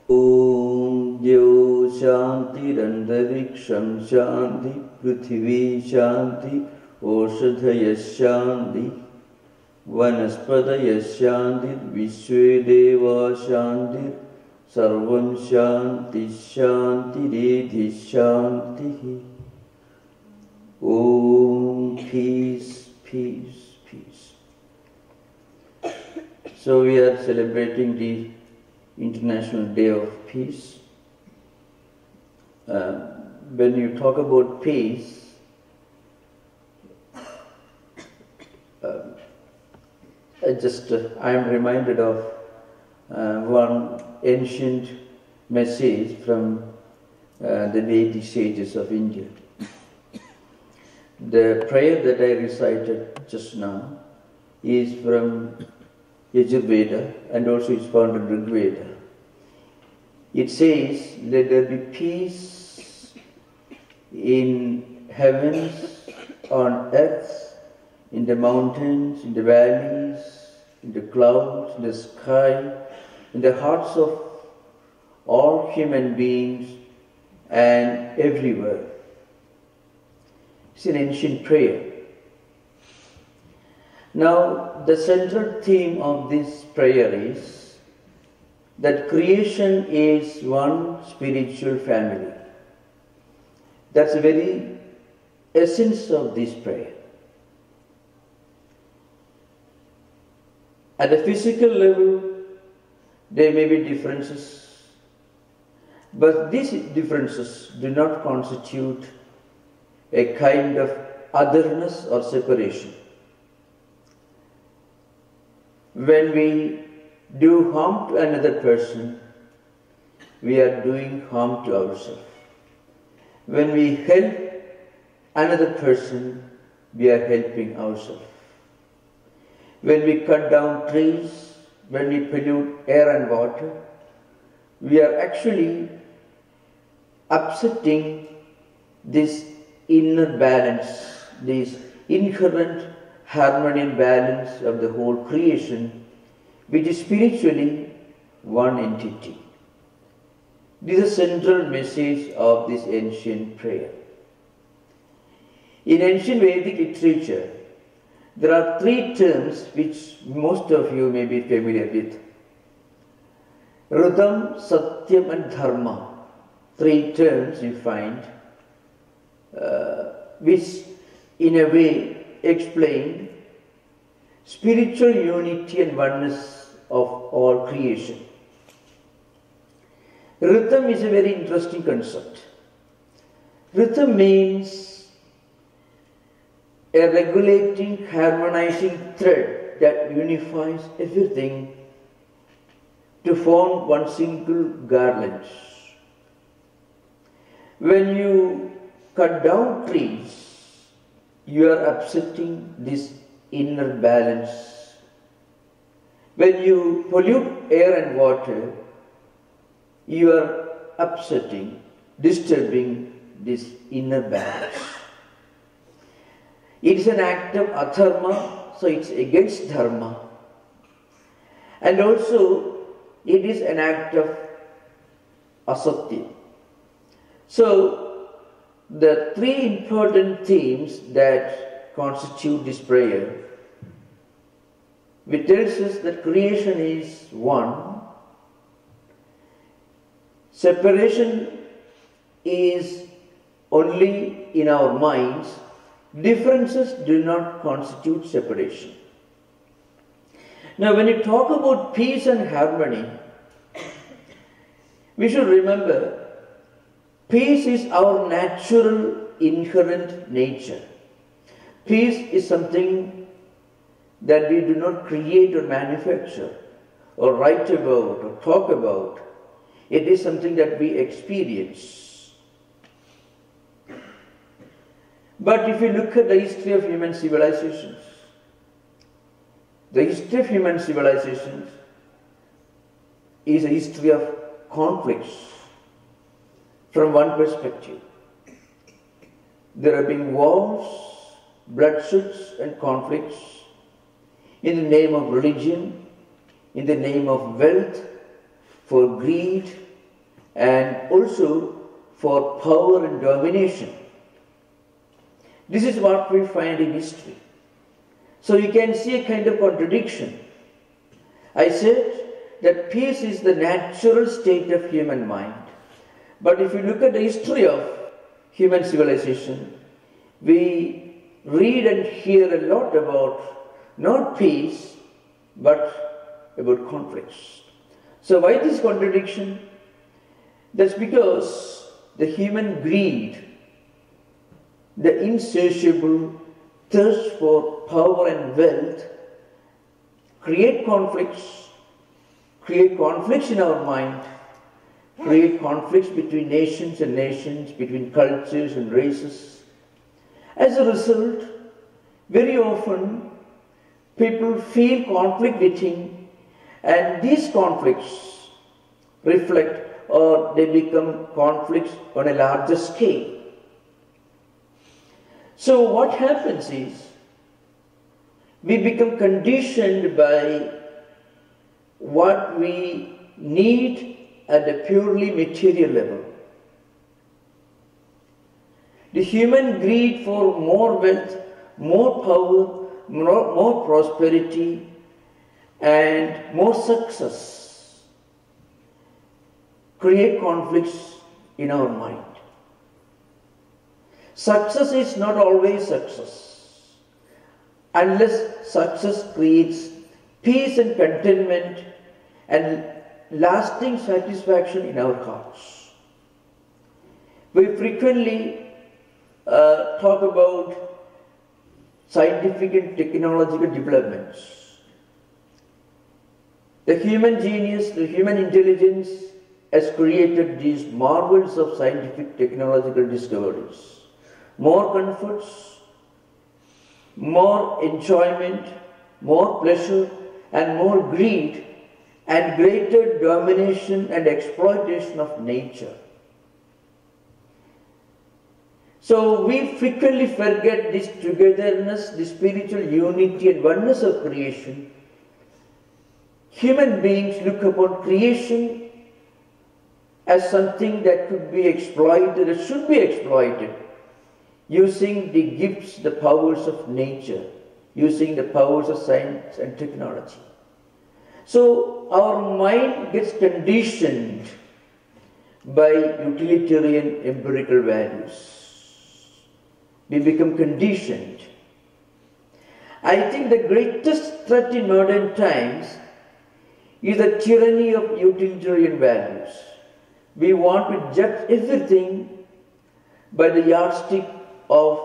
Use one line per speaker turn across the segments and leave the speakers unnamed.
Om Dyo Shanti Randariksham Shanti Prithvi Shanti Oshadhaya Shanti Vanaspadaya Shanti Vishwe Deva Shanti Sarvam Shanti Shanti Redhi Shanti. Om Peace, Peace, Peace. So we are celebrating the International Day of Peace. When you talk about peace, I am reminded of one ancient message from the Vedic sages of India. The prayer that I recited just now is from Yajurveda and also is found in Rig Veda. It says, let there be peace in heavens, on earth, in the mountains, in the valleys, in the clouds, in the sky, in the hearts of all human beings and everywhere. It's an ancient prayer. Now, the central theme of this prayer is that creation is one spiritual family. That's the very essence of this prayer. At the physical level, there may be differences, but these differences do not constitute a kind of otherness or separation. When we do harm to another person, we are doing harm to ourselves. When we help another person, we are helping ourselves. When we cut down trees, when we pollute air and water, we are actually upsetting this inner balance, this inherent harmony and balance of the whole creation, which is spiritually one entity. This is the central message of this ancient prayer. In ancient Vedic literature, there are three terms which most of you may be familiar with. Rudam, Satyam and Dharma. Three terms you find which in a way explain spiritual unity and oneness of all creation. Rhythm is a very interesting concept. Rhythm means a regulating, harmonizing thread that unifies everything to form one single garland. When you cut down trees, you are upsetting this inner balance. When you pollute air and water, you are upsetting, disturbing this inner balance. It is an act of adharma, so it's against dharma. And also, it is an act of asatya. So, the three important themes that constitute this prayer, which tells us that creation is one, separation is only in our minds, differences do not constitute separation. Now, when you talk about peace and harmony, we should remember peace is our natural, inherent nature. Peace is something that we do not create or manufacture, or write about, or talk about. It is something that we experience. But if you look at the history of human civilizations, the history of human civilizations is a history of conflicts. From one perspective, there have been wars, bloodsheds and conflicts in the name of religion, in the name of wealth, for greed, and also for power and domination. This is what we find in history. So you can see a kind of contradiction. I said that peace is the natural state of human mind. But if you look at the history of human civilization, we read and hear a lot about not peace, but about conflicts. So why this contradiction? That's because the human greed, the insatiable thirst for power and wealth, create conflicts in our mind, create conflicts between nations and nations, between cultures and races. As a result, very often people feel conflict within, and these conflicts reflect or they become conflicts on a larger scale. So what happens is, we become conditioned by what we need at a purely material level. The human greed for more wealth, more power, more prosperity, and more success create conflicts in our mind. Success is not always success unless success creates peace and contentment and lasting satisfaction in our hearts. We frequently talk about scientific and technological developments. The human genius, the human intelligence has created these marvels of scientific technological discoveries. More comforts, more enjoyment, more pleasure, and more greed, and greater domination and exploitation of nature. So we frequently forget this togetherness, this spiritual unity and oneness of creation. Human beings look upon creation as something that could be exploited, that should be exploited, using the gifts, the powers of nature, using the powers of science and technology. So our mind gets conditioned by utilitarian empirical values. We become conditioned. I think the greatest threat in modern times is the tyranny of utilitarian values. We want to judge everything by the yardstick of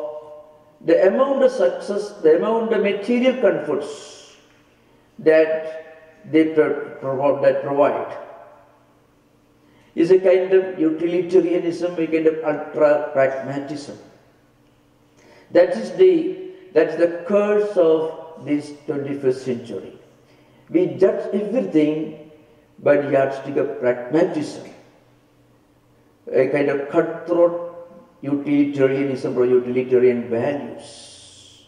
the amount of success, the amount of material comforts that they provide. Is a kind of utilitarianism, a kind of ultra-pragmatism. That's the curse of this 21st century. We judge everything by the yardstick of pragmatism, a kind of cutthroat utilitarianism or utilitarian values.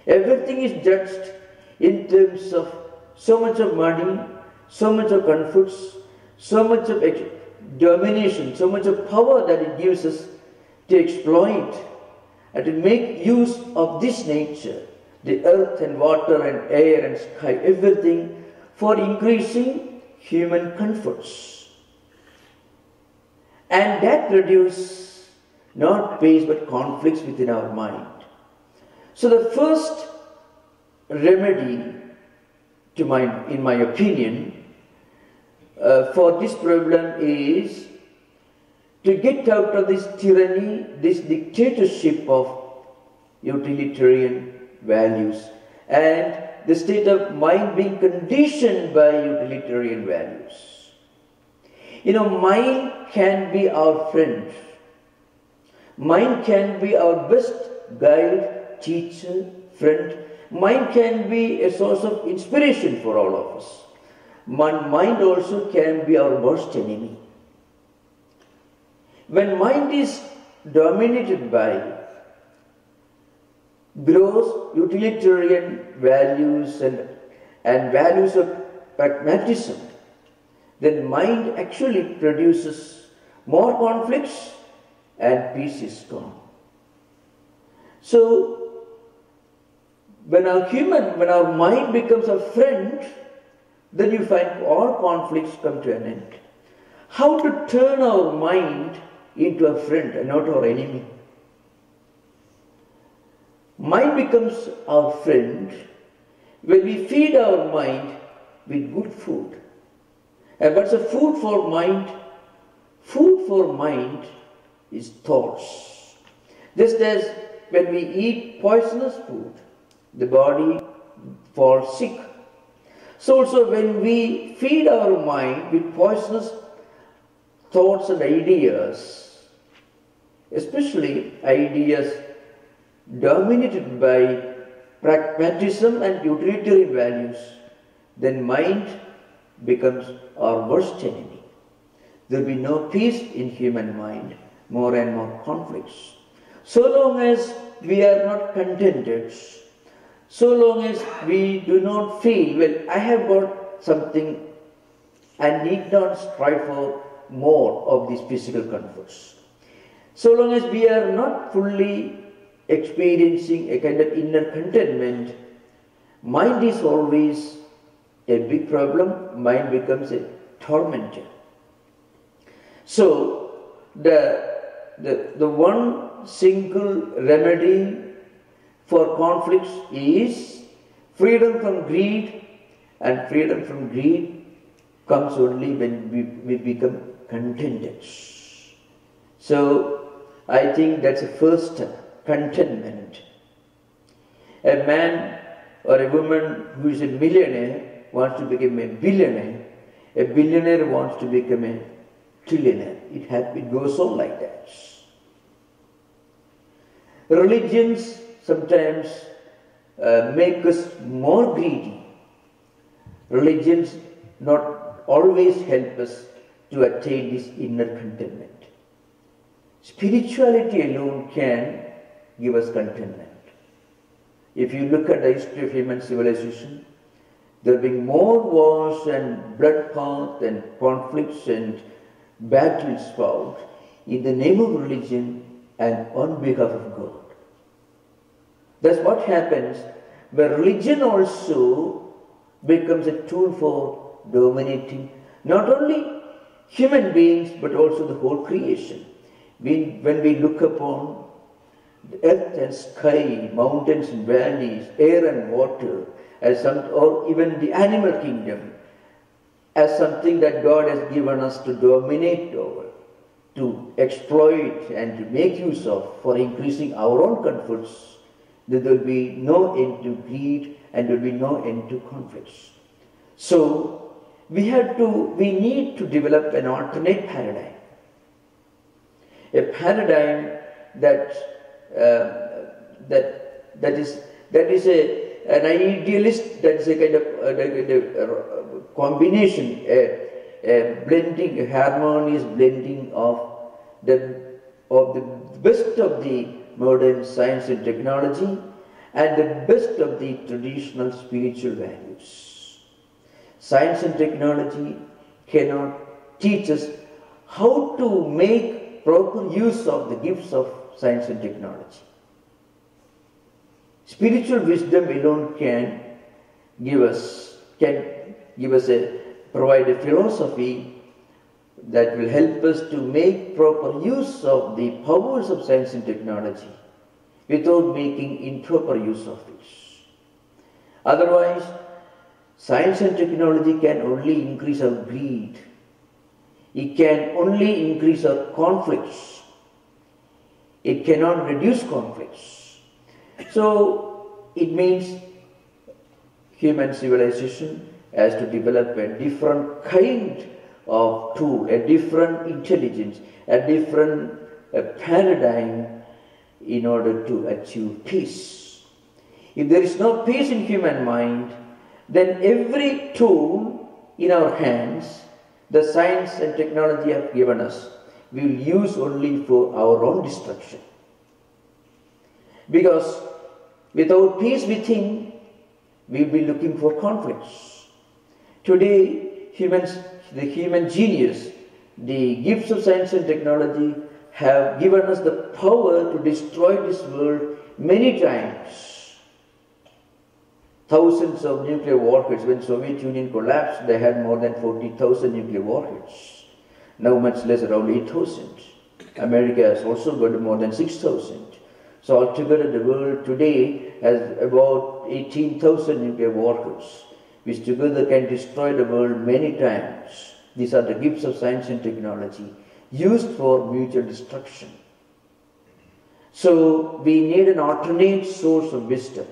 Everything is judged in terms of so much of money, so much of comforts, so much of domination, so much of power that it gives us to exploit and to make use of this nature, the earth and water and air and sky, everything for increasing human comforts. And that produces not peace but conflicts within our mind. So the first remedy, in my opinion, for this problem is to get out of this tyranny, this dictatorship of utilitarian values and the state of mind being conditioned by utilitarian values. You know, mind can be our friend. Mind can be our best guide, teacher, friend. Mind can be a source of inspiration for all of us. Mind also can be our worst enemy. When mind is dominated by gross utilitarian values and values of pragmatism, then mind actually produces more conflicts, and peace is gone. So, when our mind becomes a friend, then you find all conflicts come to an end. How to turn our mind into a friend and not our enemy? Mind becomes our friend when we feed our mind with good food. And what's a food for mind? Food for mind is thoughts. Just as when we eat poisonous food, the body falls sick. So also when we feed our mind with poisonous thoughts and ideas, especially ideas dominated by pragmatism and utilitarian values, then mind becomes our worst enemy. There will be no peace in human mind, more and more conflicts. So long as we are not contented, so long as we do not feel, well, I have got something and need not strive for more of these physical comforts. So long as we are not fully experiencing a kind of inner contentment, mind is always a big problem. Mind becomes a tormentor. So the one single remedy for conflicts is freedom from greed, and freedom from greed comes only when we become contented. So I think that's the first step. Contentment. A man or a woman who is a millionaire wants to become a billionaire. A billionaire wants to become a trillionaire. It goes on like that. Religions sometimes make us more greedy. Religions not always help us to attain this inner contentment. Spirituality alone can give us contentment. If you look at the history of human civilization, there have been more wars and bloodbath and conflicts and battles fought in the name of religion and on behalf of God. That's what happens where religion also becomes a tool for dominating not only human beings but also the whole creation. When we look upon the earth and sky, mountains and valleys, air and water, or even the animal kingdom, as something that God has given us to dominate over, to exploit and to make use of for increasing our own comforts, there will be no end to greed and there will be no end to conflicts. So we need to develop an alternate paradigm. A paradigm that is an idealist, that is a kind of combination, a blending, a harmonious blending of the best of the modern science and technology and the best of the traditional spiritual values. Science and technology cannot teach us how to make proper use of the gifts of science and technology. Spiritual wisdom alone can provide a philosophy that will help us to make proper use of the powers of science and technology without making improper use of it. Otherwise, science and technology can only increase our greed. It can only increase our conflicts. It cannot reduce conflicts. So it means human civilization has to develop a different kind of tool, a different intelligence, a different paradigm in order to achieve peace. If there is no peace in human mind, then every tool in our hands, the science and technology have given us, we will use only for our own destruction. Because without peace within, we will be looking for conflicts. Today, the human genius the gifts of science and technology have given us the power to destroy this world many times. Thousands of nuclear warheads. When Soviet Union collapsed, they had more than 40,000 nuclear warheads. Now much less, around 8,000. America has also got more than 6,000. So altogether the world today has about 18,000 nuclear warheads, which together can destroy the world many times. These are the gifts of science and technology used for mutual destruction. So we need an alternate source of wisdom,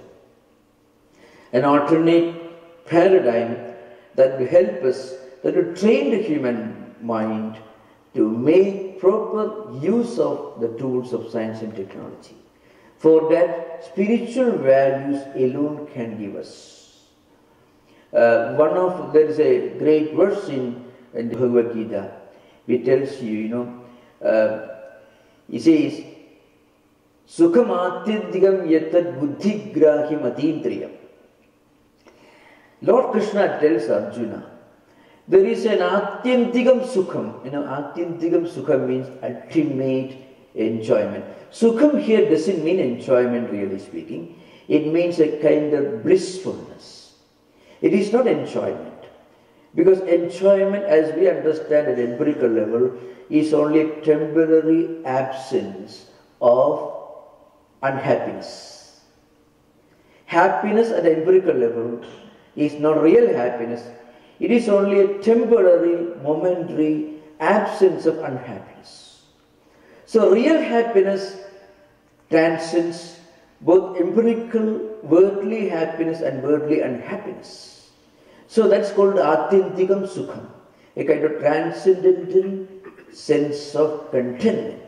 an alternate paradigm that will help us, that will train the human mind to make proper use of the tools of science and technology. For that, spiritual values alone can give us. There is a great verse in the Bhagavad Gita which tells you, it says, Sukham atyantikam yatad buddhigrahim atindriyam. Lord Krishna tells Arjuna, there is an atyantikam sukham. Atyantikam sukham means ultimate enjoyment. Sukham here doesn't mean enjoyment, really speaking. It means a kind of blissfulness. It is not enjoyment. Because enjoyment, as we understand at empirical level, is only a temporary absence of unhappiness. Happiness at empirical level is not real happiness. It is only a temporary, momentary absence of unhappiness. So real happiness transcends both empirical, worldly happiness and worldly unhappiness. So that's called Atyantikam Sukham, a kind of transcendental sense of contentment.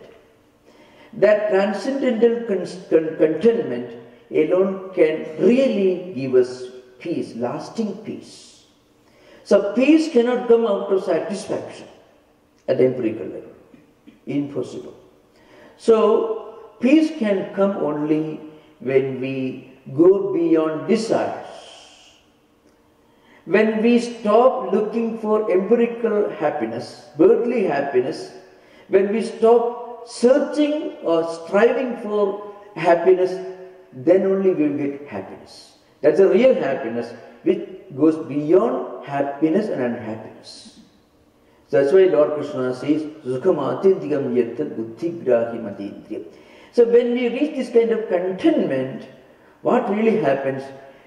That transcendental contentment alone can really give us peace, lasting peace. So peace cannot come out of satisfaction at the empirical level. Impossible. So peace can come only when we go beyond desires. When we stop looking for empirical happiness, worldly happiness, when we stop searching or striving for happiness, then only we will get happiness. That's a real happiness which goes beyond happiness and unhappiness. So that's why Lord Krishna says, Sukham atyantikam yattat buddhigrahim atindriyam. So when we reach this kind of contentment, what really happens?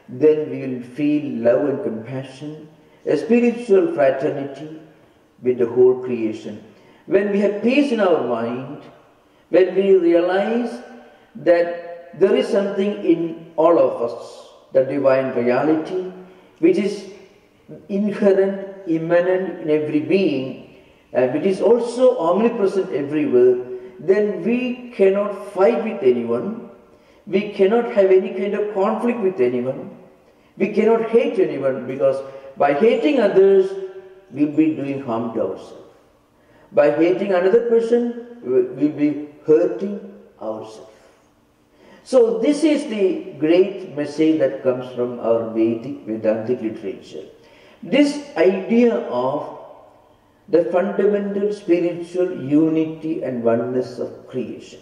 Then we will feel love and compassion, a spiritual fraternity with the whole creation. When we have peace in our mind, when we realize that there is something in all of us, the divine reality, which is inherent, immanent in every being, and which is also omnipresent everywhere, then we cannot fight with anyone. We cannot have any kind of conflict with anyone. We cannot hate anyone, because by hating others, we will be doing harm to ourselves. By hating another person, we will be hurting ourselves. So this is the great message that comes from our Vedic Vedantic literature. This idea of the fundamental spiritual unity and oneness of creation.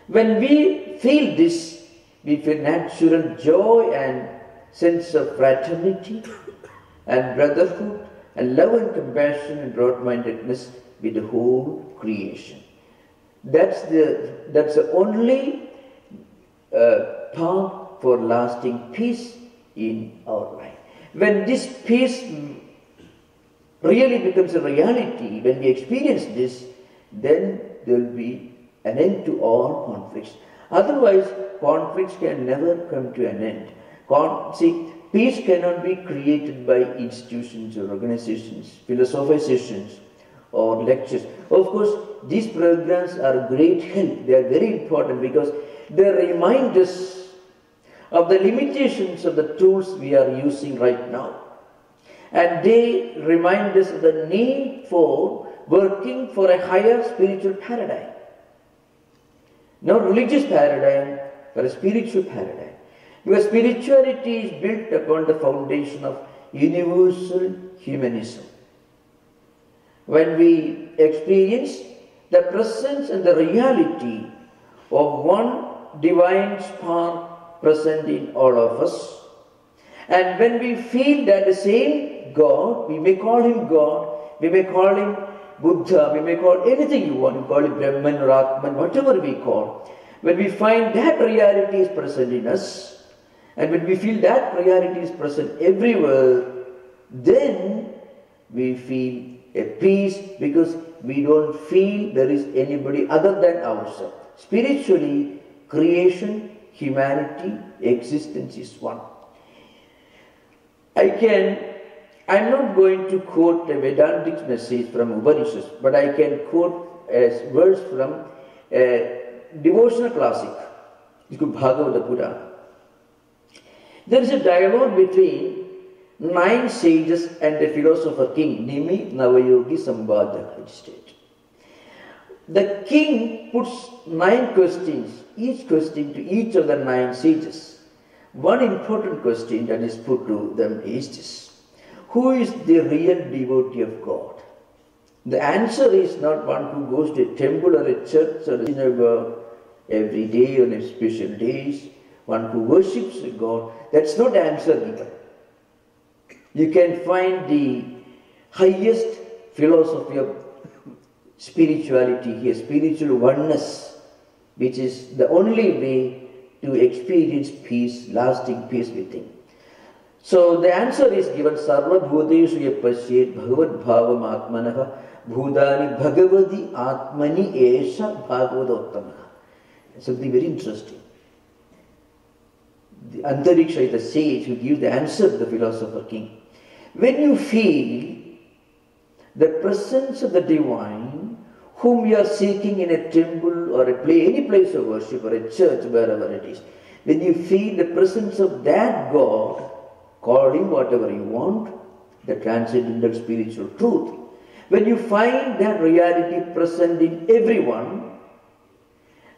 When we feel this, we feel natural joy and sense of fraternity and brotherhood and love and compassion and broad-mindedness with the whole creation. That's the only path for lasting peace in our life. When this peace really becomes a reality, when we experience this, then there will be an end to all conflicts. Otherwise, conflicts can never come to an end. See, peace cannot be created by institutions or organizations, philosophizations or lectures. Of course, these programs are great help. They are very important because they remind us of the limitations of the tools we are using right now. And they remind us of the need for working for a higher spiritual paradigm. Not religious paradigm, but a spiritual paradigm. Because spirituality is built upon the foundation of universal humanism. when we experience the presence and the reality of one divine spark present in all of us. And when we feel that the same God, we may call him God, we may call him Buddha, we may call anything you want, you call it Brahman or Atman, whatever we call. When we find that reality is present in us, and when we feel that reality is present everywhere, then we feel a peace because we don't feel there is anybody other than ourselves. Spiritually, creation, humanity, existence is one. I'm not going to quote a Vedantic message from Upanishads, but I can quote a verse from a devotional classic. It's called Bhagavata Purana. There is a dialogue between 9 sages and a philosopher king, Nimi Navayogi Sambhadaka Magistrate. The king puts 9 questions, each question to each of the 9 sages. One important question that is put to them is this: who is the real devotee of God? The answer is not one who goes to a temple or a church or a synagogue every day on special days, one who worships God. That's not the answer given. You can find the highest philosophy of spirituality here, spiritual oneness, which is the only way to experience peace, lasting peace within. So the answer is given: Sarva Bhuteshu Yapashyet Bhagavad Bhavam Atmanaha Bhutani Bhagavadi Atmani Esha Bhagavadottamaha. Something very interesting. The Antariksha is the sage who gives the answer to the philosopher king. When you feel the presence of the divine, whom you are seeking in a temple or any place of worship or a church, wherever it is, when you feel the presence of that God, call him whatever you want, the transcendental spiritual truth, when you find that reality present in everyone,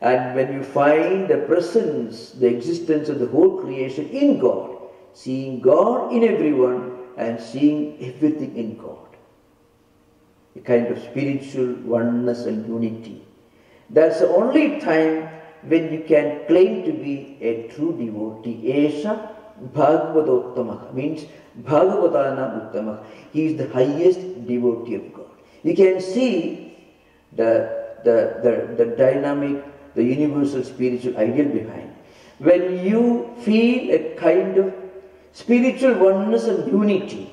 and when you find the presence, the existence of the whole creation in God, seeing God in everyone and seeing everything in God, a kind of spiritual oneness and unity. That's the only time when you can claim to be a true devotee. Esha Bhagavadottamaha means Bhagavatana Uttamaha. He is the highest devotee of God. You can see the dynamic, the universal spiritual ideal behind. When you feel a kind of spiritual oneness and unity,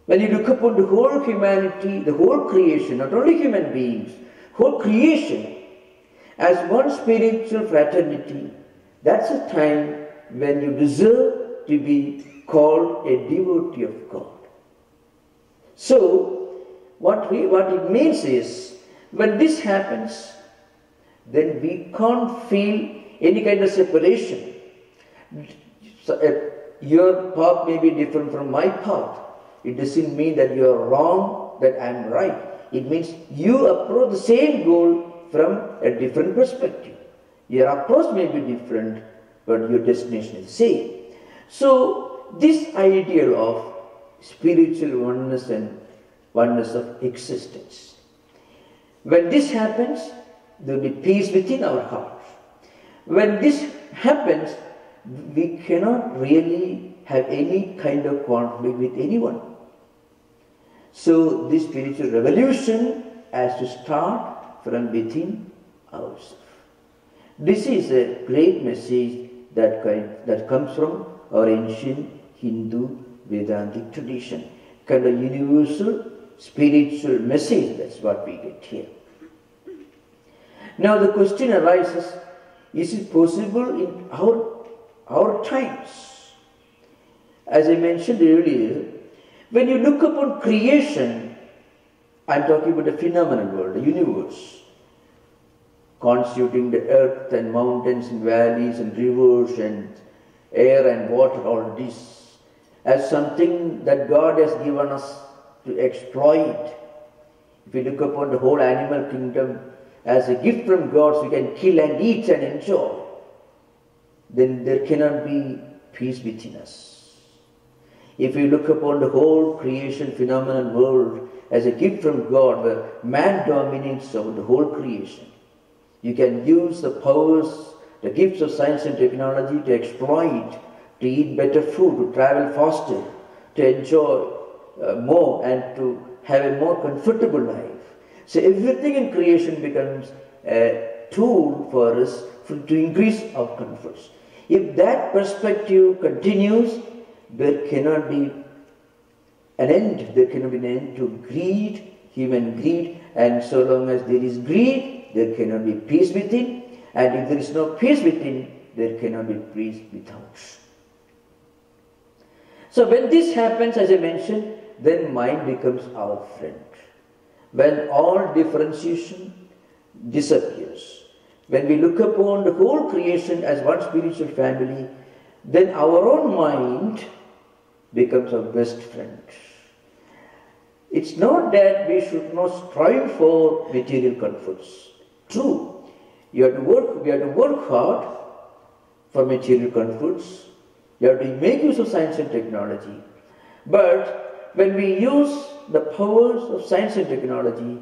when you look upon the whole humanity, the whole creation, not only human beings, whole creation, as one spiritual fraternity, that's a time when you deserve to be called a devotee of God. So, what it means is, when this happens, then we can't feel any kind of separation. So, your path may be different from my path. It doesn't mean that you are wrong, that I am right. It means you approach the same goal from a different perspective. Your approach may be different, but your destination is the same. So, this ideal of spiritual oneness and oneness of existence, when this happens, there will be peace within our hearts. When this happens, we cannot really have any kind of conflict with anyone. So this spiritual revolution has to start from within ourselves. This is a great message that comes from our ancient Hindu Vedantic tradition. Kind of universal spiritual message, that's what we get here. Now the question arises, is it possible in our times? As I mentioned earlier, when you look upon creation, I'm talking about the phenomenal world, the universe, constituting the earth and mountains and valleys and rivers and air and water, all this, as something that God has given us to exploit. If you look upon the whole animal kingdom as a gift from God, so you can kill and eat and enjoy, then there cannot be peace within us. If you look upon the whole creation phenomenal world as a gift from God, where man dominates over the whole creation, you can use the powers, the gifts of science and technology to exploit, to eat better food, to travel faster, to enjoy more, and to have a more comfortable life. So everything in creation becomes a tool for us to increase our comforts. If that perspective continues, there cannot be an end. There cannot be an end to greed, human greed, and so long as there is greed, there cannot be peace within, and if there is no peace within, there cannot be peace without. So when this happens, as I mentioned, then mind becomes our friend. When all differentiation disappears, when we look upon the whole creation as one spiritual family, then our own mind becomes our best friend. It's not that we should not strive for material comforts. True, we have to work hard for material comforts. You have to make use of science and technology. But when we use the powers of science and technology,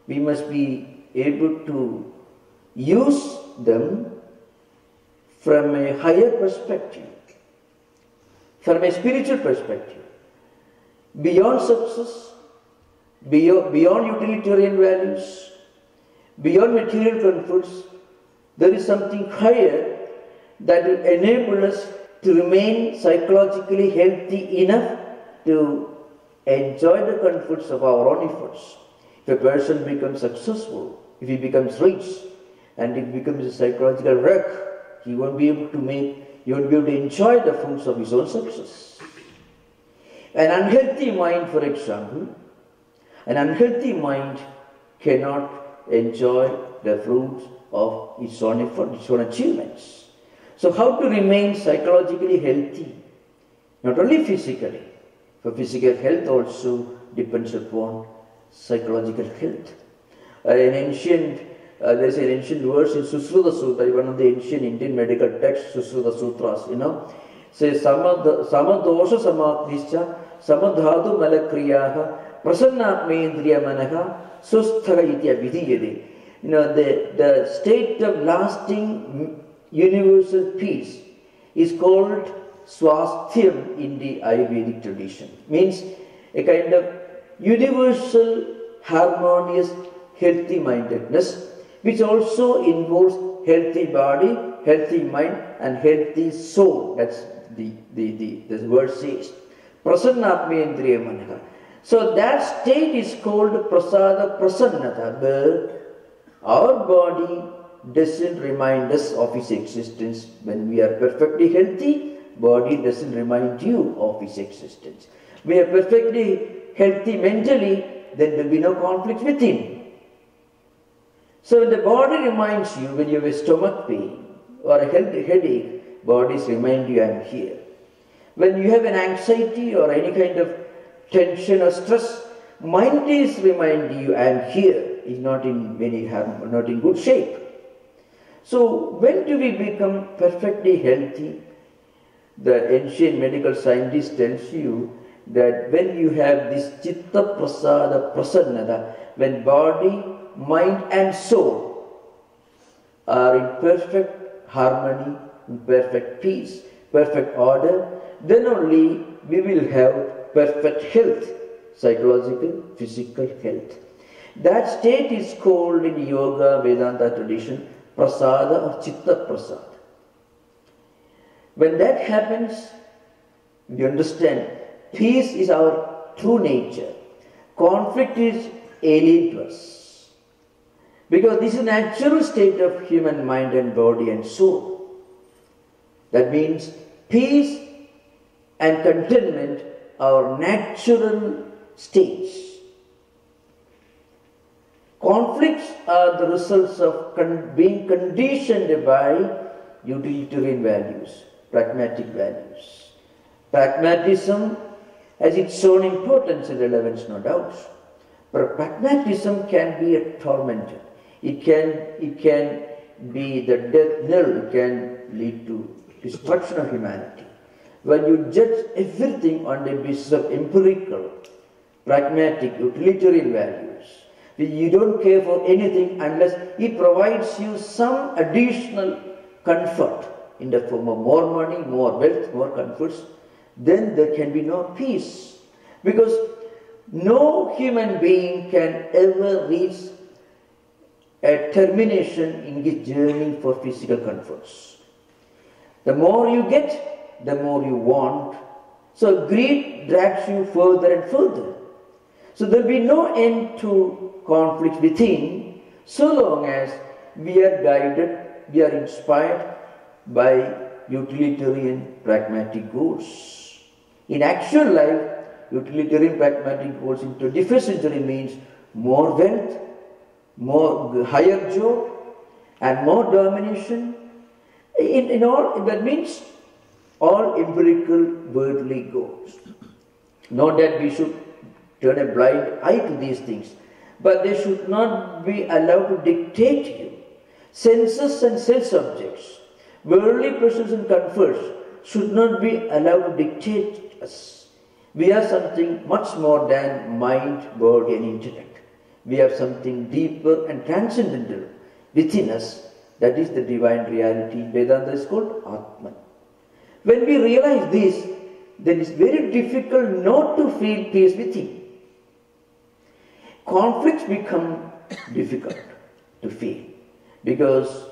we must be able to use them from a higher perspective, from a spiritual perspective, beyond success, beyond utilitarian values, beyond material comforts. There is something higher that will enable us to remain psychologically healthy enough to enjoy the comforts of our own efforts. If a person becomes successful, if he becomes rich, and it becomes a psychological wreck, he won't be able to enjoy the fruits of his own success. An unhealthy mind, for example, an unhealthy mind cannot enjoy the fruits of its own effort, its own achievements. So how to remain psychologically healthy? Not only physically, for physical health also depends upon psychological health. There's an ancient verse in Susruta Sutra, one of the ancient Indian medical texts, Susruta Sutras, says samadosha samaknischa samadhatu malakriyaha prasannatmendriya manaha susthaga itya vidiyade. The state of lasting universal peace is called swasthyam in the Ayurvedic tradition. Means a kind of universal, harmonious, healthy mindedness, which also involves healthy body, healthy mind, and healthy soul. That's the word says. Prasannatmendriya manaha. So that state is called prasada prasannata, where our body doesn't remind us of its existence. When we are perfectly healthy, body doesn't remind you of its existence. We are perfectly healthy mentally, then there will be no conflict within. So when the body reminds you, when you have a stomach pain or a headache, bodies remind you, I am here. When you have an anxiety or any kind of tension or stress, mind is reminding you, I am here. Is not in good shape. So when do we become perfectly healthy? The ancient medical scientist tells you that when you have this chitta prasada prasannata, when body, mind and soul are in perfect harmony, in perfect peace, perfect order, then only we will have perfect health, psychological, physical health. That state is called in Yoga Vedanta tradition prasada or chitta prasada. When that happens, you understand peace is our true nature. Conflict is alien to us. Because this is a natural state of human mind and body and soul. That means peace and contentment are natural states. Conflicts are the results of being conditioned by utilitarian values, pragmatic values. Pragmatism has its own importance and relevance, no doubt. But pragmatism can be a tormentor. It can be the death knell. It can lead to destruction of humanity. when you judge everything on the basis of empirical, pragmatic, utilitarian values, you don't care for anything unless it provides you some additional comfort in the form of more money, more wealth, more comforts, then there can be no peace. Because no human being can ever reach a termination in his journey for physical comforts. The more you get, the more you want. So greed drags you further and further. So there will be no end to conflict within, so long as we are guided, we are inspired by utilitarian pragmatic goals. In actual life, utilitarian pragmatic goals in 21st century means more wealth, more higher job, and more domination. In all, that means all empirical worldly goals. Not that we should turn a blind eye to these things, but they should not be allowed to dictate you. Senses and sense objects, worldly pleasures and comforts should not be allowed to dictate us. We are something much more than mind, body and intellect. We have something deeper and transcendental within us. That is the divine reality. Vedanta is called Atman. When we realize this, then it's very difficult not to feel peace within. Conflicts become difficult to feel because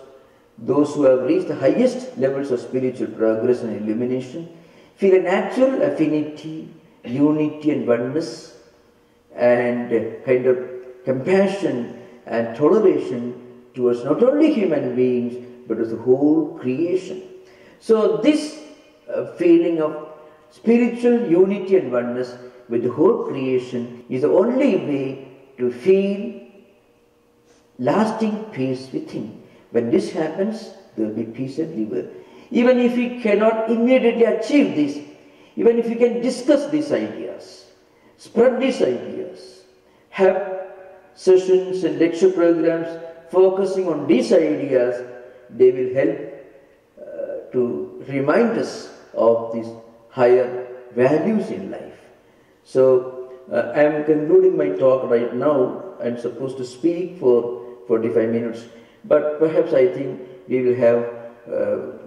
those who have reached the highest levels of spiritual progress and illumination feel a natural affinity, unity and oneness, and a kind of compassion and toleration towards not only human beings but as the whole creation. So this feeling of spiritual unity and oneness with the whole creation is the only way to feel lasting peace within. When this happens, there will be peace everywhere. Even if we cannot immediately achieve this, even if we can discuss these ideas, spread these ideas, have sessions and lecture programs focusing on these ideas, they will help to remind us of these higher values in life. So I am concluding my talk right now. I am supposed to speak for 45 minutes, but perhaps I think we will have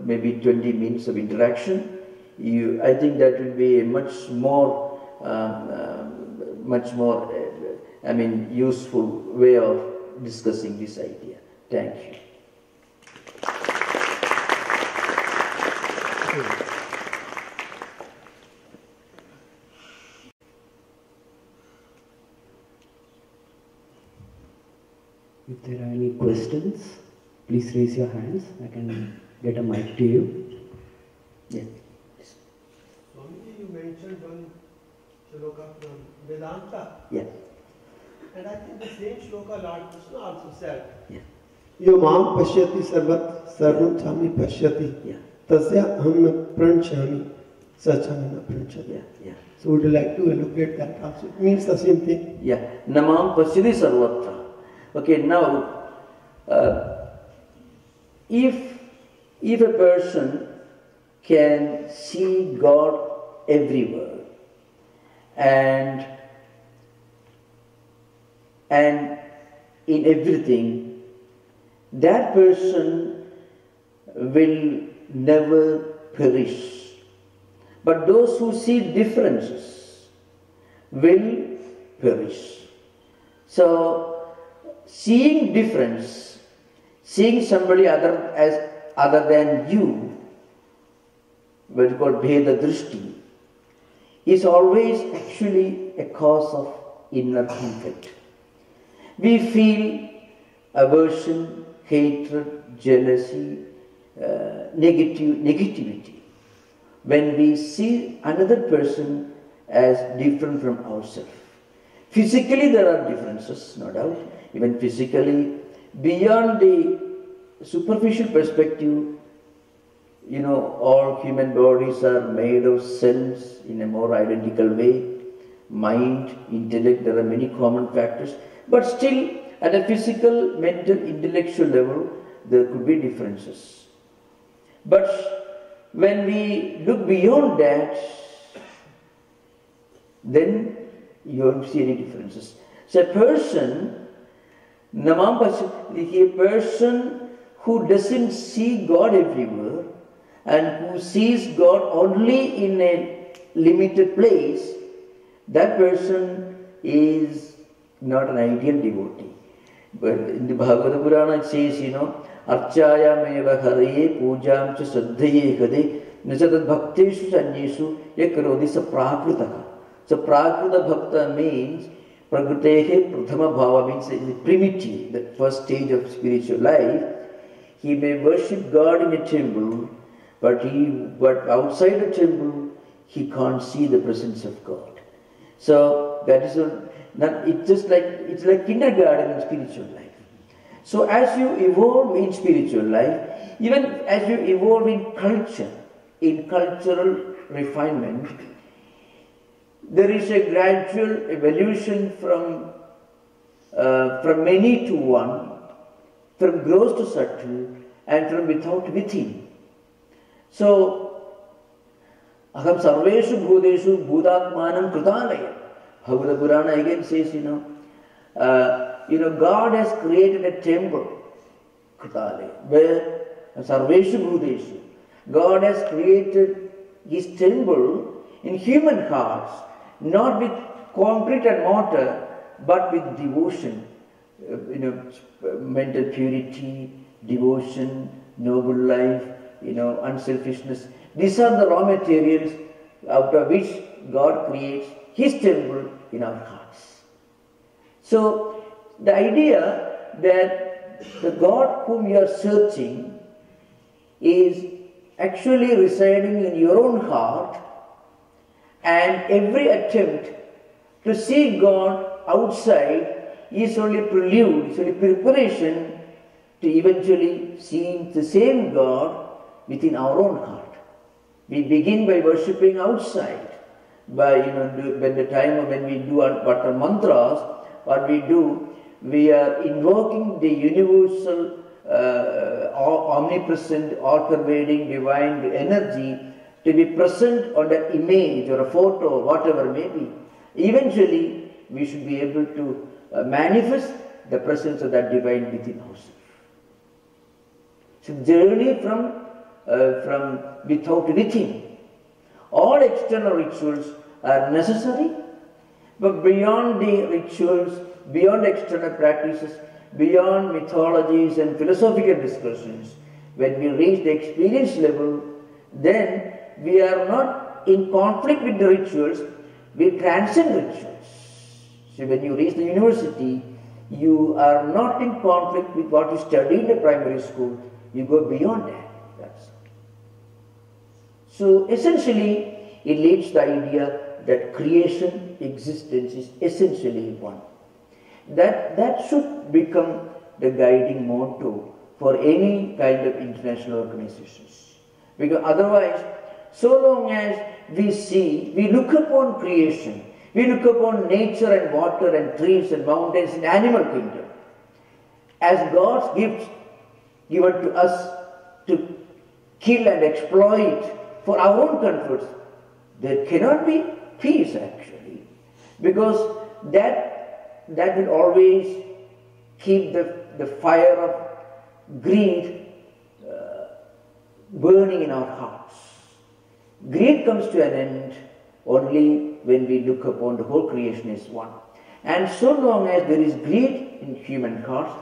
maybe 20 minutes of interaction. I think that will be a much more useful way of discussing this idea. Thank you.
If there are any questions, please raise your hands. I can get a mic to you.
Yeah.
Swamiji, you mentioned one shloka from Vedanta.
Yeah.
And I think the same shloka Lord Krishna also said.
Yeah.
Yo mam pashyati sarvat sarvam chami pashyati.
Yeah.
Tasya aham na pranchami sacham na pranchati.
Yeah. Yeah.
So would you like to elaborate that also? It means the same thing.
Yeah. Namam pasyati sarvatra. Okay, now, if a person can see God everywhere and in everything, that person will never perish. But those who see differences will perish. So, seeing difference, seeing somebody other than you, what is called Bheda Drishti, is always actually a cause of inner conflict. We feel aversion, hatred, jealousy, negativity when we see another person as different from ourselves. Physically there are differences, no doubt. Even physically, beyond the superficial perspective, all human bodies are made of cells in a more identical way. Mind, intellect, there are many common factors. But still, at a physical, mental, intellectual level, there could be differences. But when we look beyond that, then you won't see any differences. So a person, a person who doesn't see God everywhere and who sees God only in a limited place, that person is not an ideal devotee. But in the Bhagavad Purana it says, Archayameva haraye pujam cha saddhaye kade nachatad bhakteshu sanyeshu yakarodi saprakritaka. So prakruta bhakta means prakrutehe prathama bhava, means the primitive, the first stage of spiritual life. He may worship God in a temple, but outside the temple he can't see the presence of God. So that is it's like kindergarten in spiritual life. So as you evolve in spiritual life, even as you evolve in culture, in cultural refinement, there is a gradual evolution from many to one, from gross to subtle, and from without within. So, aham sarveshu bhuteshu bhutatmanam kritalaya. Bhagavad Purana again says, God has created a temple, kritalaya, where sarveshu bhuteshu. God has created His temple in human hearts, not with concrete and mortar, but with devotion, mental purity, devotion, noble life, unselfishness. These are the raw materials out of which God creates His temple in our hearts. So, the idea that the God whom you are searching is actually residing in your own heart, and every attempt to see God outside is only prelude, is only preparation to eventually seeing the same God within our own heart. We begin by worshipping outside, by when we do our mantras, what we do, we are invoking the universal, omnipresent, all-pervading divine energy to be present on the image or a photo, whatever may be. Eventually, we should be able to manifest the presence of that divine within ourselves. So, journey from without within. All external rituals are necessary, but beyond the rituals, beyond external practices, beyond mythologies and philosophical discussions, when we reach the experience level, then we are not in conflict with the rituals, we transcend rituals. So when you reach the university, you are not in conflict with what you study in the primary school, you go beyond that. That's all. So essentially, it leads to the idea that creation, existence is essentially one. That should become the guiding motto for any kind of international organizations. Because otherwise, so long as we look upon creation, we look upon nature and water and trees and mountains and animal kingdom as God's gifts given to us to kill and exploit for our own comforts, there cannot be peace actually, because that will always keep the fire of greed burning in our hearts. Greed comes to an end only when we look upon the whole creation as one. And so long as there is greed in human hearts,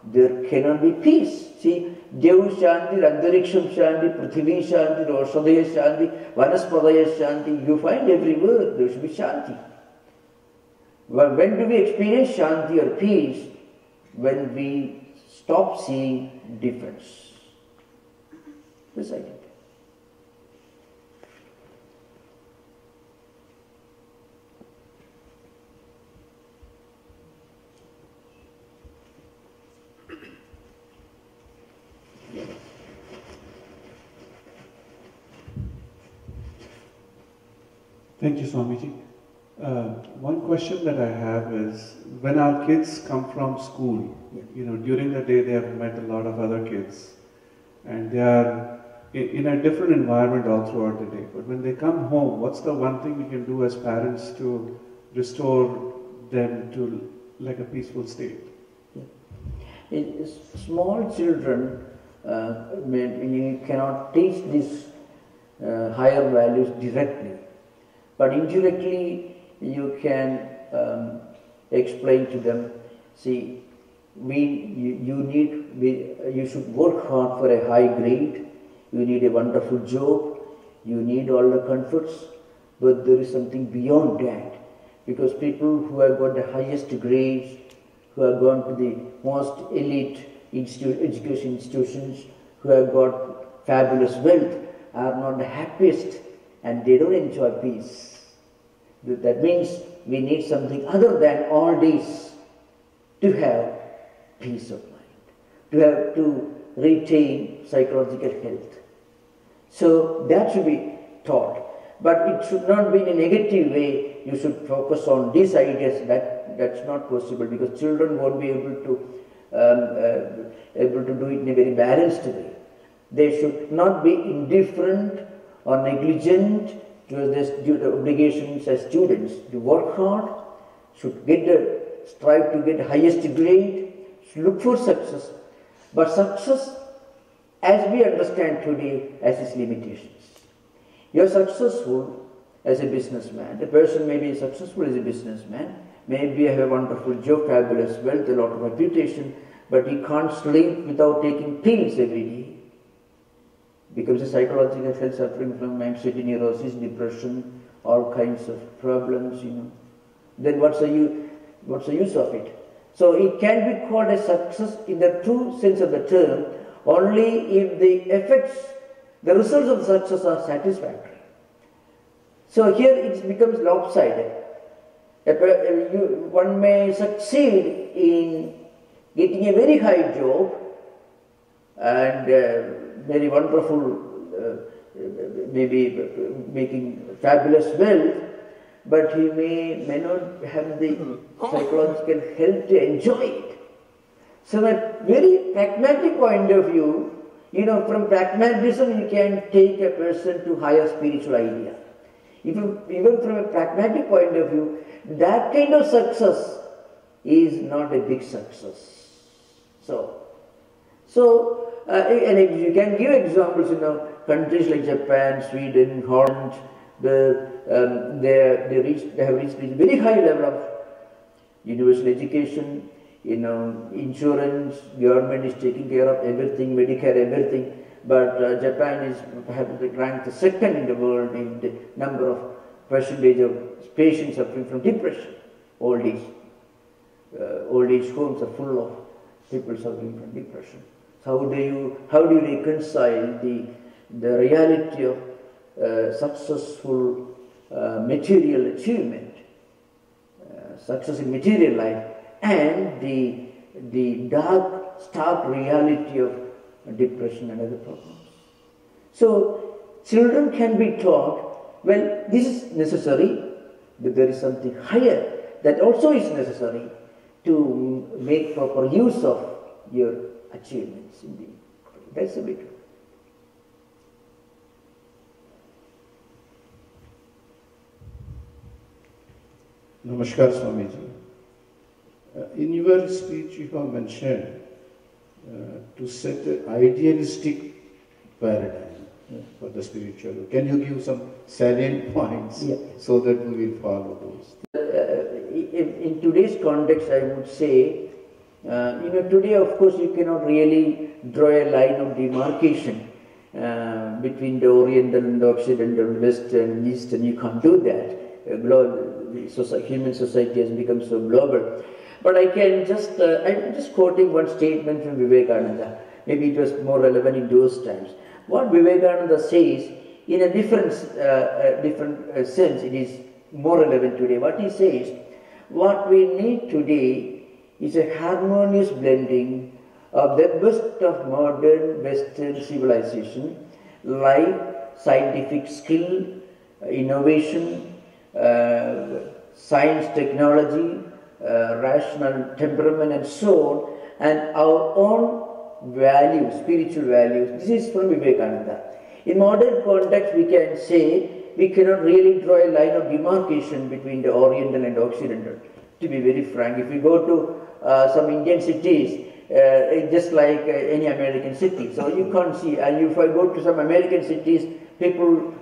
there cannot be peace. See, Dev Shanti, Antariksham Shanti, Prithvi Shanti, Roshadaya Shanti, Vanaspadaya Shanti, you find everywhere there should be Shanti. But when do we experience Shanti or peace? When we stop seeing difference. This I get.
Thank you, Swamiji. One question that I have is, when our kids come from school, during the day they have met a lot of other kids, and they are in a different environment all throughout the day. But when they come home, what's the one thing we can do as parents to restore them to like a peaceful state?
Small children, you cannot teach these higher values directly, but indirectly you can explain to them, see, you should work hard for a high grade, you need a wonderful job, you need all the comforts, but there is something beyond that, because people who have got the highest grades, who have gone to the most elite education institutions, who have got fabulous wealth, are not the happiest, and they don't enjoy peace. That means we need something other than all these to have peace of mind, to retain psychological health. So that should be taught, but it should not be in a negative way. You should focus on these ideas. That's not possible, because children won't be able to do it in a very balanced way. They should not be indifferent or negligent to their obligations as students. To work hard, should strive to get the highest grade, should look for success. But success, as we understand today, has its limitations. You are successful as a businessman. The person may be successful as a businessman, maybe have a wonderful job, fabulous wealth, a lot of reputation, but he can't sleep without taking pills every day. Becomes a psychological health, suffering from anxiety, neurosis, depression, all kinds of problems, Then what's the use of it? So it can be called a success in the true sense of the term only if the results of success are satisfactory. So here it becomes lopsided. One may succeed in getting a very high job and very wonderful, maybe making fabulous wealth, but he may not have the psychological health to enjoy it. So, at very pragmatic point of view, from pragmatism you can take a person to higher spiritual idea. Even from a pragmatic point of view, that kind of success is not a big success. And you can give examples, countries like Japan, Sweden, Holland, they have reached a very high level of universal education, insurance, government is taking care of everything, Medicare, everything. But Japan is perhaps ranked second in the world in the number of percentage of patients suffering from depression. Old age homes are full of people suffering from depression. So how do you reconcile the reality of successful material achievement, success in material life, and the dark, stark reality of depression and other problems? So children can be taught, well, this is necessary, but there is something higher that also is necessary to make proper use of your achievements. Indeed, that's a bit.
Namaskar, Swamiji. In your speech, you have mentioned to set an idealistic paradigm for the spiritual. Can you give some salient points so that we will follow those?
In today's context, I would say, today, of course, you cannot really draw a line of demarcation between the Oriental and the Occidental, West and East, and you can't do that. Human society has become so global. But I can I'm just quoting one statement from Vivekananda. Maybe it was more relevant in those times. What Vivekananda says, in a different sense, it is more relevant today. What he says, what we need today is a harmonious blending of the best of modern Western civilization, like scientific skill, innovation, science, technology, rational temperament, and so on, and our own values, spiritual values. This is from Vivekananda. In modern context, we can say we cannot really draw a line of demarcation between the Oriental and Occidental. To be very frank, if you go to some Indian cities, it's just like any American city. So you can't see, and if I go to some American cities, people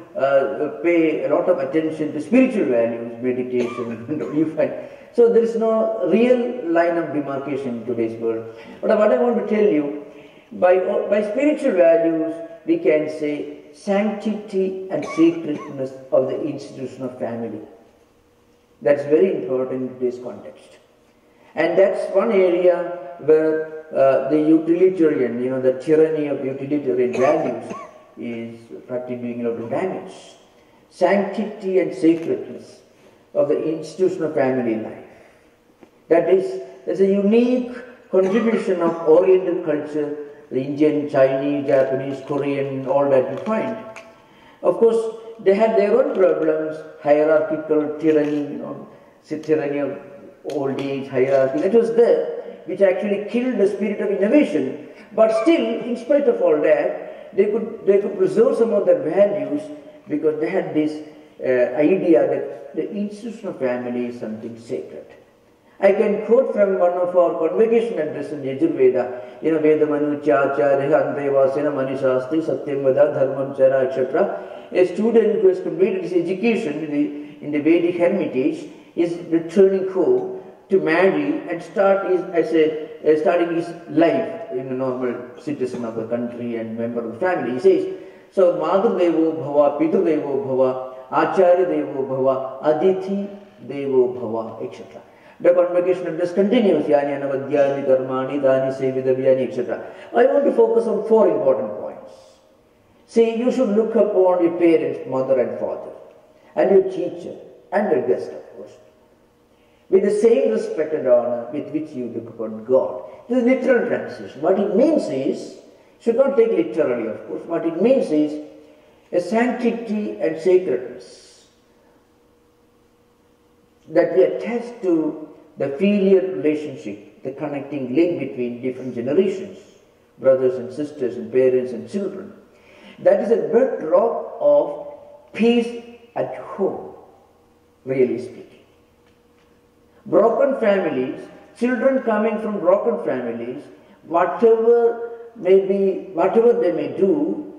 pay a lot of attention to spiritual values, meditation, you find. So there is no real line of demarcation in today's world. But what I want to tell you, by spiritual values, we can say sanctity and sacredness of the institution of family. That's very important in today's context. And that's one area where the utilitarian, the tyranny of utilitarian values is practically doing a lot of damage. Sanctity and sacredness of the institution of family life. That's a unique contribution of Oriental culture, the Indian, Chinese, Japanese, Korean, all that you find. Of course, they had their own problems, hierarchical tyranny, tyranny of old age, hierarchy, that was there, which actually killed the spirit of innovation. But still, in spite of all that, they could preserve some of their values because they had this idea that the institution of family is something sacred. I can quote from one of our convocation addresses in Yajurveda, Veda Manu Chacharya, Antevasena Manishastri, Satyamvada, Dharmam Chara, etc. A student who has completed his education in the Vedic hermitage is returning home to marry and starting his life in a normal citizen of the country and member of the family. He says, so Madhu Devo Bhava, Pitu Devo Bhava, Acharya Devo Bhava, Aditi Devo Bhava, etc. The convocation address continues, Yani Anavadyani Karmani, Dani Sevidavyani, etc. I want to focus on 4 important points. See, you should look upon your parents, mother and father, and your teacher, and your guest, of course, with the same respect and honor with which you look upon God. This is a literal translation. What it means is, should not take literally, of course, what it means is a sanctity and sacredness that we attach to the filial relationship, the connecting link between different generations, brothers and sisters and parents and children. That is a bedrock of peace at home, really speaking. Broken families, children coming from broken families, whatever they may do,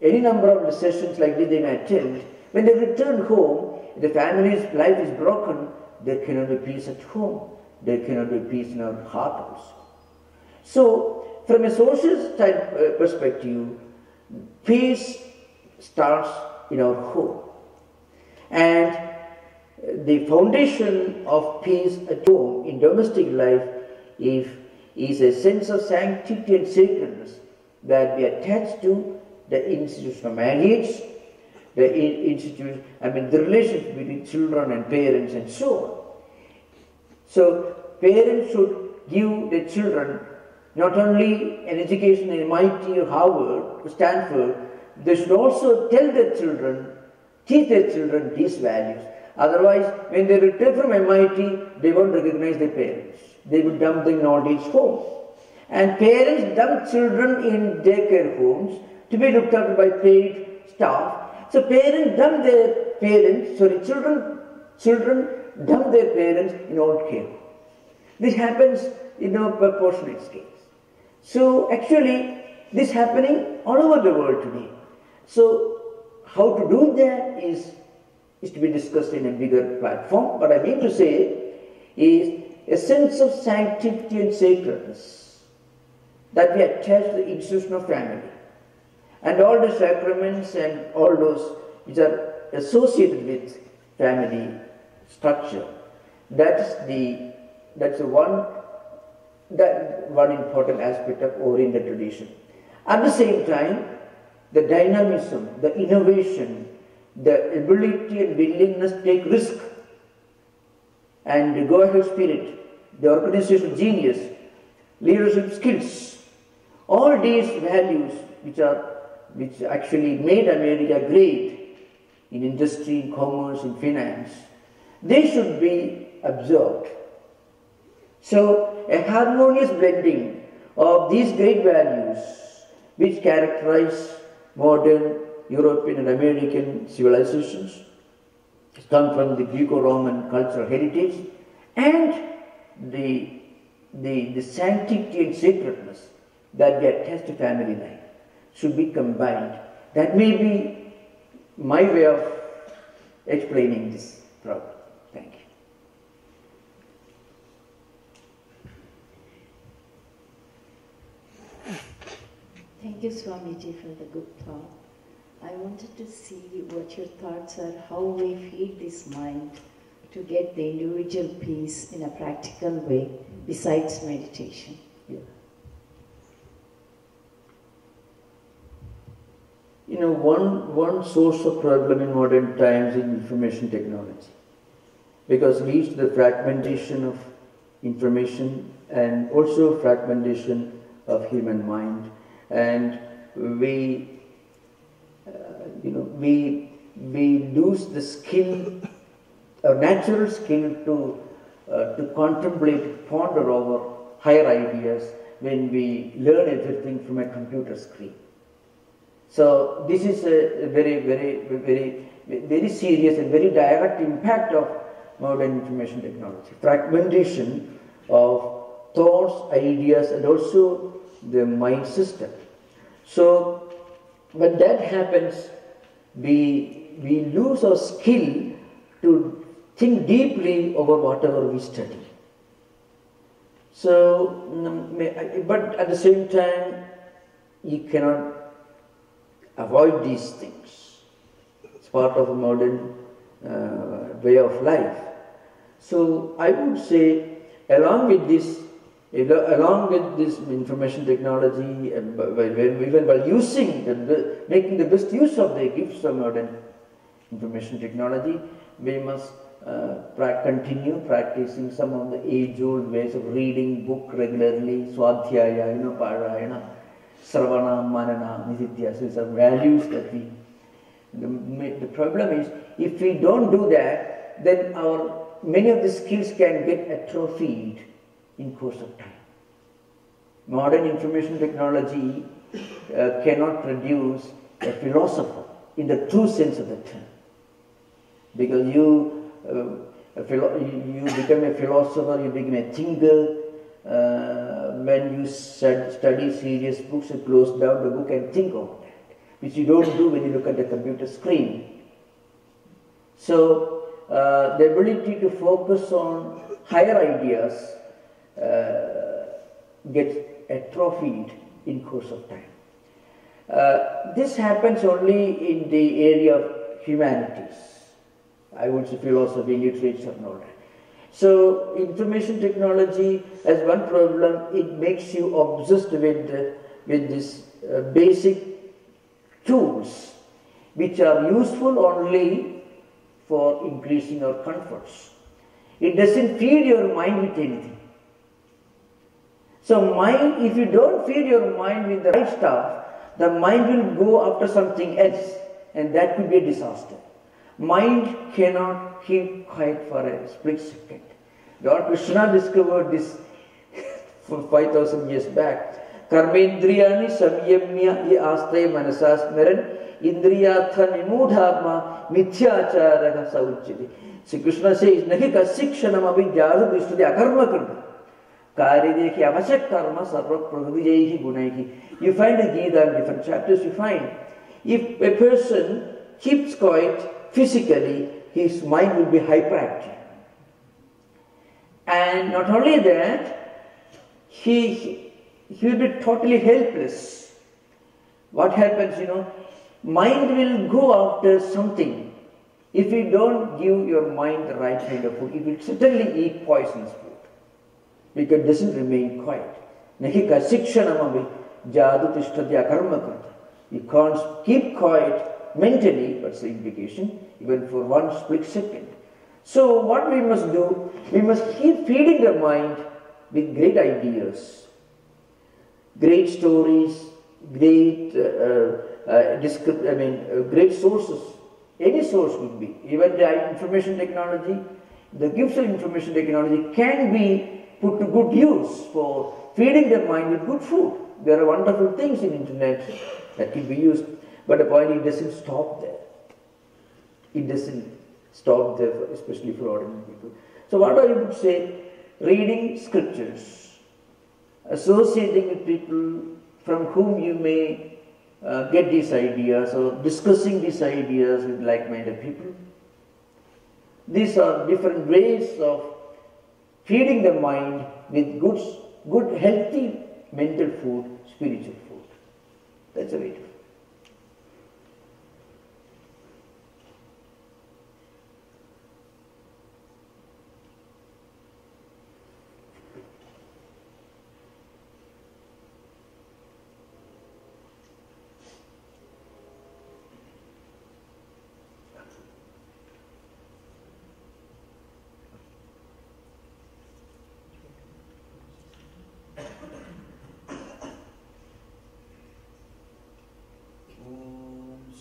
any number of the sessions like this they may attend, when they return home, the family's life is broken, there cannot be peace at home. There cannot be peace in our heart also. So, from a social perspective, peace starts in our home. And the foundation of peace at home in domestic life is a sense of sanctity and sacredness that we attach to the institution of marriage, the relationship between children and parents and so on. So, parents should give their children not only an education in MIT or Harvard or Stanford, they should also tell their children, teach their children these values. Otherwise, when they return from MIT, they won't recognize their parents. They will dump them in old age homes. And parents dump children in daycare homes to be looked after by paid staff. So parents dump their parents, children dump their parents in old care. This happens in a proportionate scale. So actually, this is happening all over the world today. So how to do that is to be discussed in a bigger platform. What I mean to say is a sense of sanctity and sacredness that we attach to the institution of family. And all the sacraments and all those which are associated with family structure, that's one important aspect of Oriental tradition. At the same time, the dynamism, the innovation, the ability and willingness to take risk, and the go-ahead spirit, the organizational genius, leadership skills, all these values which actually made America great in industry, in commerce, in finance, they should be observed. So a harmonious blending of these great values which characterize modern European and American civilizations. It's come from the Greco-Roman cultural heritage and the sanctity and sacredness that we attach to family life should be combined. That may be my way of explaining this problem. Thank you.
Thank you, Swamiji, for the good thought. I wanted to see what your thoughts are, how we feed this mind to get the individual peace in a practical way besides meditation.
Yeah. You know, one source of problem in modern times is information technology, because it leads to the fragmentation of information and also fragmentation of human mind, and we lose the skill, a natural skill to contemplate, ponder over higher ideas when we learn everything from a computer screen. So this is a very serious and very direct impact of modern information technology. Fragmentation of thoughts, ideas, and also the mind system. So when that happens, we lose our skill to think deeply over whatever we study. So, but at the same time, you cannot avoid these things. It's part of a modern way of life. So I would say, along with this information technology, even while making the best use of the gifts of modern information technology, we must continue practicing some of the age-old ways of reading book regularly, swadhyaya, parayana, Sravana, Manana, Nitya. These are values that we. The problem is, if we don't do that, then many of the skills can get atrophied in course of time. Modern information technology cannot produce a philosopher in the true sense of the term, because you become a philosopher, you become a thinker. When you study serious books, you close down the book and think of that, which you don't do when you look at the computer screen. So the ability to focus on higher ideas gets atrophied in course of time. This happens only in the area of humanities. I would say philosophy, literature, and all that. So information technology has one problem: it makes you obsessed with these basic tools, which are useful only for increasing our comforts. It doesn't feed your mind with anything. So mind, if you don't feed your mind with the right stuff, the mind will go after something else, and that could be a disaster. Mind cannot keep quiet for a split second. Lord Krishna discovered this 5,000 years back. Karmendriyani samyamya ye aste manasas smaran indriyatha nimudhama mithyacharaha sauchiti. Sri Krishna says, nahi kasikshanam abhidyadu drishtati akarma karma. Karidehi avashak karma sarva pravijayihi gunaihi. You find the Gita in different chapters, you find if a person keeps quiet physically, his mind will be hyperactive. And not only that, he will be totally helpless. What happens, mind will go after something. If you don't give your mind the right kind of food, it will certainly eat poisonous food, because it doesn't remain quiet. Nahika sikshanamavi jadu tishtati akarma karta. You can't keep quiet mentally, what's the implication, even for one split second. So what we must do, we must keep feeding the mind with great ideas, great stories, great great sources. Any source could be. Even the information technology, the gifts of information technology can be put to good use for feeding the mind with good food. There are wonderful things in internet that can be used. But the point, it doesn't stop there. It doesn't stop there, especially for ordinary people. So what I would say, reading scriptures, associating with people from whom you may get these ideas, or discussing these ideas with like-minded people. These are different ways of feeding the mind with good healthy mental food, spiritual food. That's a way to.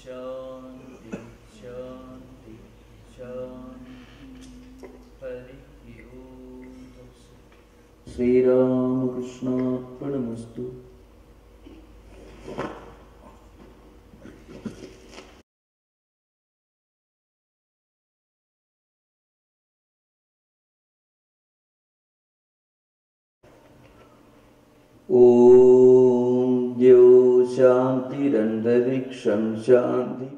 Shanti, Shanti, Shanti, Hari Om.
Sri Ramakrishna Arpanamastu. Om Dyo Shanti Randariksham Shanti.